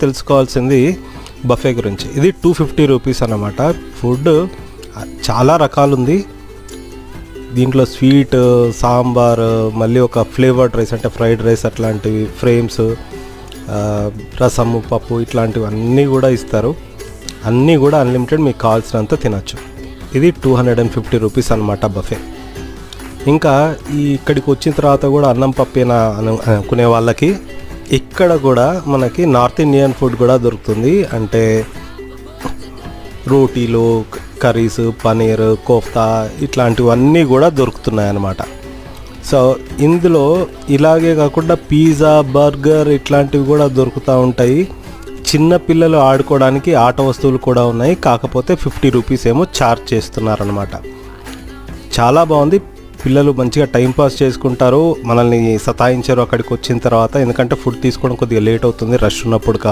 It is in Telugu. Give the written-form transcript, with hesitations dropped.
తెలుసుకోవాల్సింది బఫే గురించి. ఇది 250 రూపీస్ అన్నమాట. ఫుడ్ చాలా రకాలు ఉంది దీంట్లో. స్వీట్, సాంబార్, మళ్ళీ ఒక ఫ్లేవర్డ్ రైస్ అంటే ఫ్రైడ్ రైస్ అట్లాంటివి, ఫ్రేమ్స్, రసము, పప్పు ఇట్లాంటివి అన్నీ కూడా ఇస్తారు. అన్నీ కూడా అన్లిమిటెడ్, మీకు కావాల్సినంత తినచ్చు. ఇది 250 రూపీస్ అనమాట బఫే. ఇంకా ఇక్కడికి వచ్చిన తర్వాత కూడా అన్నం పప్పేనా అనుకునే వాళ్ళకి ఇక్కడ కూడా మనకి నార్త్ ఇండియన్ ఫుడ్ కూడా దొరుకుతుంది. అంటే రోటీలు, కర్రీస్, పనీర్, కోఫ్తా ఇట్లాంటివన్నీ కూడా దొరుకుతున్నాయి అన్నమాట. సో ఇందులో ఇలాగే కాకుండా పిజ్జా, బర్గర్ ఇట్లాంటివి కూడా దొరుకుతూ ఉంటాయి. చిన్న పిల్లలు ఆడుకోవడానికి ఆట వస్తువులు కూడా ఉన్నాయి. కాకపోతే 50 రూపీస్ ఏమో ఛార్జ్ చేస్తున్నారనమాట. చాలా బాగుంది. పిల్లలు మంచిగా టైంపాస్ చేసుకుంటారు, మనల్ని సతాయించారు అక్కడికి వచ్చిన తర్వాత. ఎందుకంటే ఫుడ్ తీసుకోవడం కొద్దిగా లేట్ అవుతుంది రష్ ఉన్నప్పుడు కాబట్టి.